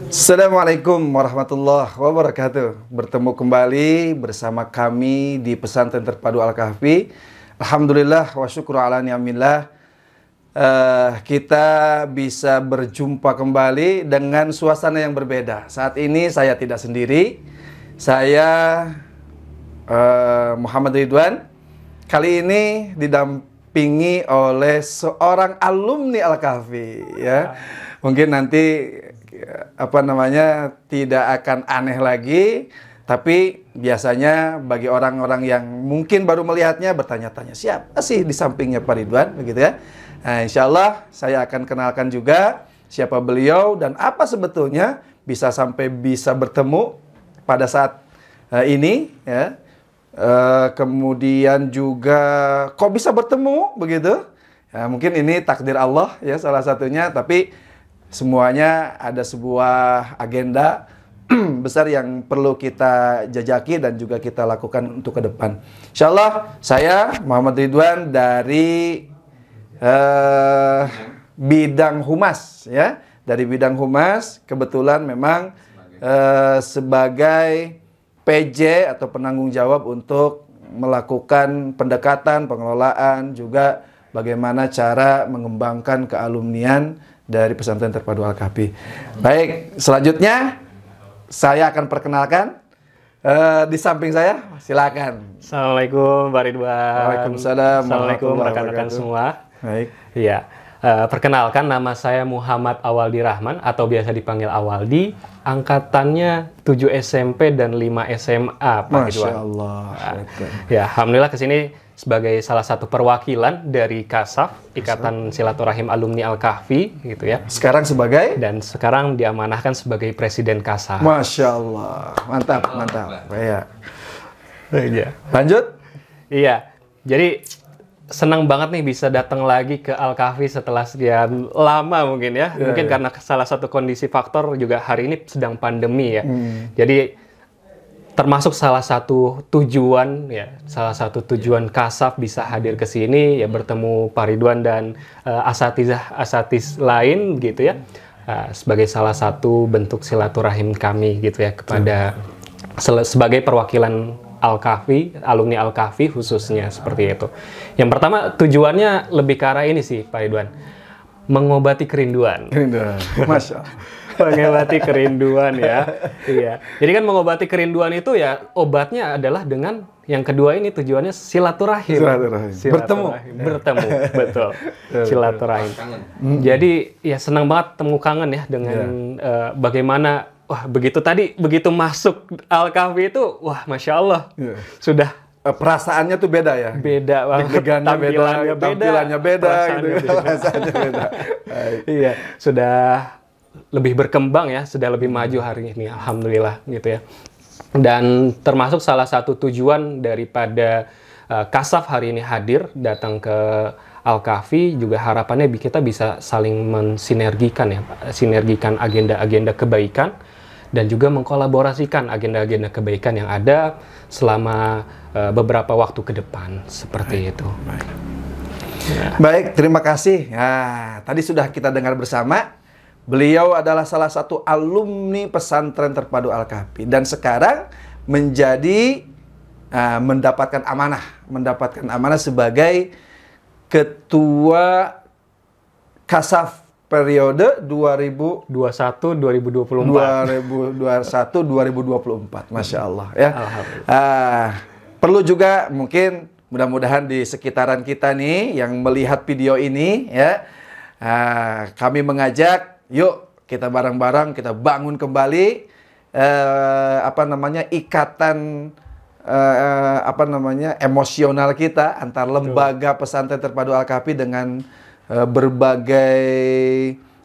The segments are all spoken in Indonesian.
Assalamualaikum warahmatullahi wabarakatuh. Bertemu kembali bersama kami di Pesantren Terpadu Al-Kahfi. Alhamdulillah wa syukru ala ni'amillah. Kita bisa berjumpa kembali dengan suasana yang berbeda. Saat ini saya tidak sendiri. Saya Muhammad Ridwan. Kali ini didampingi oleh seorang alumni Al-Kahfi, ya. Mungkin nanti tidak akan aneh lagi, tapi biasanya bagi orang-orang yang mungkin baru melihatnya bertanya-tanya, siapa sih di sampingnya Pak Ridwan, begitu ya. Nah, insya Allah saya akan kenalkan juga siapa beliau dan apa sebetulnya bisa sampai bisa bertemu pada saat ini, ya. Kemudian juga kok bisa bertemu begitu? Ya, mungkin ini takdir Allah ya salah satunya, tapi semuanya ada sebuah agenda besar yang perlu kita jajaki dan juga kita lakukan untuk ke depan. Insyaallah saya Muhammad Ridwan dari bidang humas, ya. Dari bidang humas, kebetulan memang sebagai PJ atau penanggung jawab untuk melakukan pendekatan, pengelolaan, juga bagaimana cara mengembangkan kealumnian dari Pesantren Terpadu Al-Kahfi. Baik, selanjutnya saya akan perkenalkan di samping saya, silakan. Assalamualaikum Pak Ridwan. Waalaikumsalam. Assalamualaikum rekan-rekan semua. Baik. Iya, perkenalkan nama saya Muhammad Awaldi Rahman atau biasa dipanggil Awaldi. Angkatannya 7 SMP dan 5 SMA, Pak Ridwan. Masya Allah. Ya, alhamdulillah kesini sebagai salah satu perwakilan dari KASAF, Ikatan Silaturahim Alumni Al-Kahfi, gitu ya. Sekarang sebagai? Dan sekarang diamanahkan sebagai Presiden KASAF. Masya Allah, mantap, mantap. Ya. Iya. Lanjut? Iya, jadi senang banget nih bisa datang lagi ke Al-Kahfi setelah sekian lama mungkin ya. Mungkin karena salah satu kondisi faktor juga hari ini sedang pandemi ya. Jadi termasuk salah satu tujuan KASAF bisa hadir ke sini ya, bertemu Pak Ridwan dan asatiz lain gitu ya, sebagai salah satu bentuk silaturahim kami gitu ya kepada sebagai perwakilan Al-Kahfi, alumni Al-Kahfi khususnya seperti itu. Yang pertama tujuannya lebih ke arah ini sih Pak Ridwan, mengobati kerinduan. Kerinduan, Masya Allah. Mengobati kerinduan ya. Iya. Jadi kan mengobati kerinduan itu ya obatnya adalah dengan yang kedua ini tujuannya silaturahim. Bertemu. Bertemu, betul. Silaturahim. Jadi ya senang banget temu kangen ya dengan bagaimana begitu masuk Al-Kahfi itu Masya Allah. Sudah perasaannya tuh beda ya? Beda banget. Tampilannya beda gitu. Perasaannya beda. Iya, sudah lebih berkembang ya, sudah lebih maju hari ini, alhamdulillah gitu ya. Dan termasuk salah satu tujuan daripada KASAF hari ini hadir datang ke Al-Kahfi juga harapannya kita bisa saling mensinergikan ya, sinergikan agenda-agenda kebaikan dan juga mengkolaborasikan agenda-agenda kebaikan yang ada selama beberapa waktu ke depan seperti itu. Baik, terima kasih. Nah, tadi sudah kita dengar bersama. Beliau adalah salah satu alumni Pesantren Terpadu Al-Kahfi dan sekarang mendapatkan amanah sebagai ketua KASAF periode 2021-2024. Masya Allah ya. Perlu juga mungkin mudah-mudahan di sekitaran kita nih yang melihat video ini ya, kami mengajak, yuk kita bareng-bareng kita bangun kembali ikatan emosional kita antar lembaga Pesantren Terpadu Al-Kahfi dengan berbagai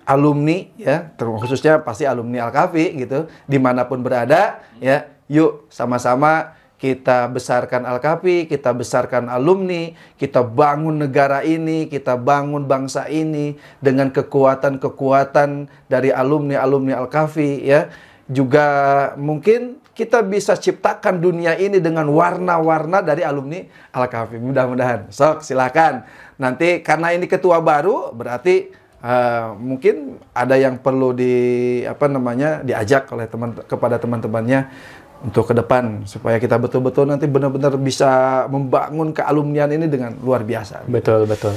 alumni ya, khususnya pasti alumni Al-Kahfi gitu, dimanapun berada ya. Yuk sama-sama kita besarkan Al-Kahfi, kita besarkan alumni, kita bangun negara ini, kita bangun bangsa ini dengan kekuatan-kekuatan dari alumni-alumni Al-Kahfi ya. Juga mungkin kita bisa ciptakan dunia ini dengan warna-warna dari alumni Al-Kahfi. Mudah-mudahan. Sok, silakan. Nanti karena ini ketua baru, berarti mungkin ada yang perlu diajak oleh kepada teman-temannya untuk ke depan supaya kita betul-betul nanti benar-benar bisa membangun kealumnian ini dengan luar biasa. Betul, betul.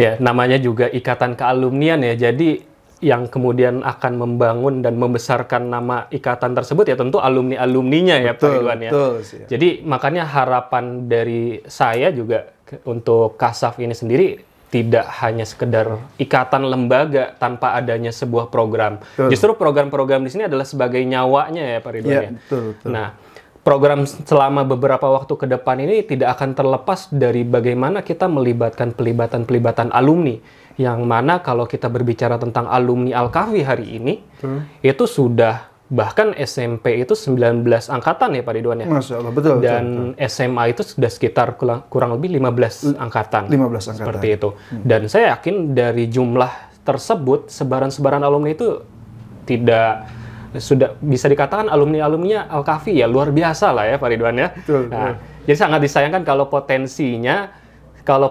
Ya, namanya juga ikatan kealumnian ya. Jadi yang kemudian akan membangun dan membesarkan nama ikatan tersebut ya tentu alumni-alumninya ya Pak Ridwan ya. Betul, jadi makanya harapan dari saya juga untuk Kasaf ini sendiri tidak hanya sekedar ikatan lembaga tanpa adanya sebuah program. Betul. Justru program-program di sini adalah sebagai nyawanya ya Pak Ridwan ya. Betul, betul. Nah, program selama beberapa waktu ke depan ini tidak akan terlepas dari bagaimana kita melibatkan pelibatan alumni. Yang mana kalau kita berbicara tentang alumni Al-Kahfi hari ini, itu sudah bahkan SMP itu 19 angkatan ya Pak Ridwan ya. Masya Allah, betul. Dan betul. SMA itu sudah sekitar kurang lebih 15 angkatan. 15 angkatan. Seperti itu. Dan saya yakin dari jumlah tersebut, sebaran-sebaran alumni itu sudah bisa dikatakan alumni-alumninya Al-Kahfi ya luar biasa lah ya Pak Ridwan ya. Betul, nah, jadi sangat disayangkan kalau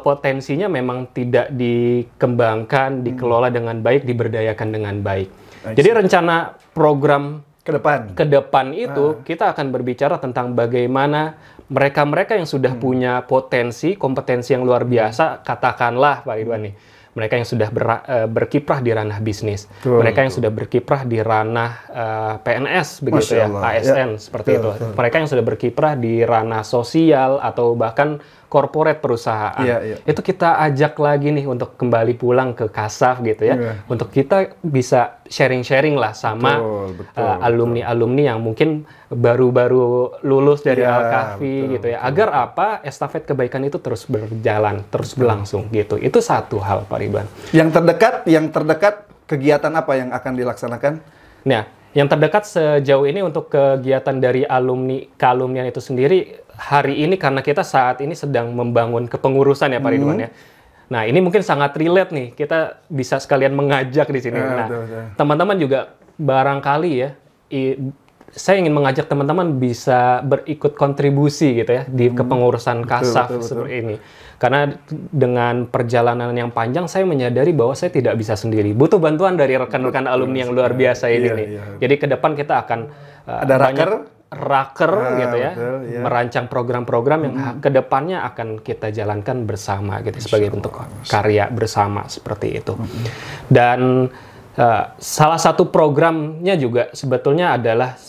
potensinya memang tidak dikembangkan, dikelola dengan baik, diberdayakan dengan baik. Jadi rencana program ke depan itu kita akan berbicara tentang bagaimana mereka-mereka yang sudah punya kompetensi yang luar biasa, katakanlah Pak Ridwan nih, mereka yang sudah berkiprah di ranah bisnis, mereka yang sudah berkiprah di ranah PNS begitu ya, ASN seperti itu. Mereka yang sudah berkiprah di ranah sosial atau bahkan corporate perusahaan. Itu kita ajak lagi nih untuk kembali pulang ke Kasaf gitu ya. Untuk kita bisa sharing-sharing lah sama alumni-alumni yang mungkin baru-baru lulus dari Al-Kahfi gitu ya. Agar apa? Estafet kebaikan itu terus berjalan, terus berlangsung gitu. Itu satu hal Pak Ridwan. Yang terdekat kegiatan apa yang akan dilaksanakan? Nah, yang terdekat sejauh ini untuk kegiatan dari kealumnian itu sendiri hari ini karena kita saat ini sedang membangun kepengurusan ya Pak Ridwan ya. Nah, ini mungkin sangat relate nih. Kita bisa sekalian mengajak di sini. Nah, teman-teman juga barangkali ya, saya ingin mengajak teman-teman bisa berikut kontribusi gitu ya di kepengurusan Kasaf seperti ini. Karena dengan perjalanan yang panjang, saya menyadari bahwa saya tidak bisa sendiri. Butuh bantuan dari rekan-rekan alumni yang luar biasa ini nih. Jadi ke depan kita akan ada raker gitu ya, merancang program-program yang kedepannya akan kita jalankan bersama gitu sebagai bentuk karya bersama seperti itu. Dan salah satu programnya juga sebetulnya adalah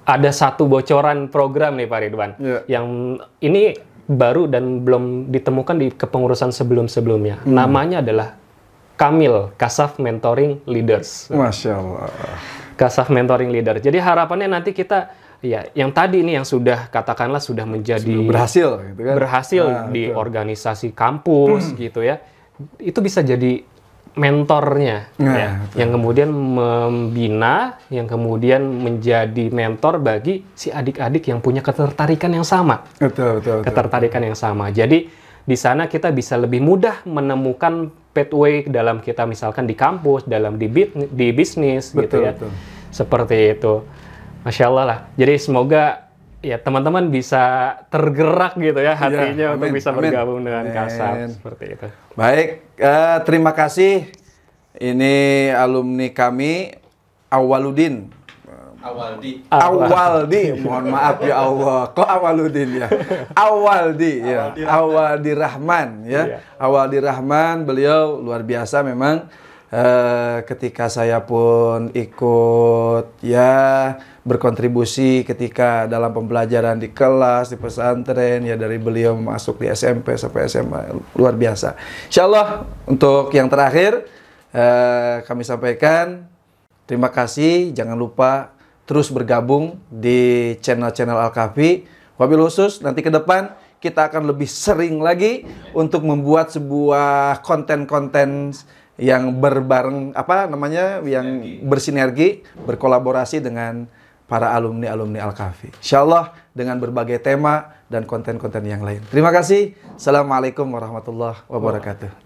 ada satu bocoran program nih Pak Ridwan yang ini baru dan belum ditemukan di kepengurusan sebelum-sebelumnya. Namanya adalah Kamil, Kasaf Mentoring Leaders. Masya Allah. Kasaf Mentoring Leader. Jadi harapannya nanti kita ya yang tadi ini yang sudah katakanlah sudah menjadi berhasil gitu kan? Berhasil di organisasi kampus gitu ya. Itu bisa jadi mentornya yang kemudian membina, yang kemudian menjadi mentor bagi si adik-adik yang punya ketertarikan yang sama. Ketertarikan yang sama. Jadi di sana kita bisa lebih mudah menemukan pathway dalam kita misalkan di kampus, dalam di bisnis gitu ya. Seperti itu. Masya Allah lah. Jadi semoga ya teman-teman bisa tergerak gitu ya hatinya untuk bisa bergabung dengan Kasaf seperti itu. Baik, terima kasih. Ini alumni kami Awaludin. Awaldi. Mohon maaf ya Allah. Kok Awaludin ya? Awaldi ya. Awaldi Rahman ya. Awaldi Rahman, beliau luar biasa memang. Ketika saya pun ikut ya berkontribusi ketika dalam pembelajaran di kelas, di pesantren, ya dari beliau masuk di SMP sampai SMA, luar biasa. Insyaallah untuk yang terakhir kami sampaikan terima kasih, jangan lupa terus bergabung di channel-channel Al-Kahfi. Wabil khusus nanti ke depan kita akan lebih sering lagi untuk membuat sebuah konten-konten yang yang bersinergi, berkolaborasi dengan para alumni-alumni Al-Kahfi. Insyaallah dengan berbagai tema dan konten-konten yang lain. Terima kasih. Assalamualaikum warahmatullahi wabarakatuh.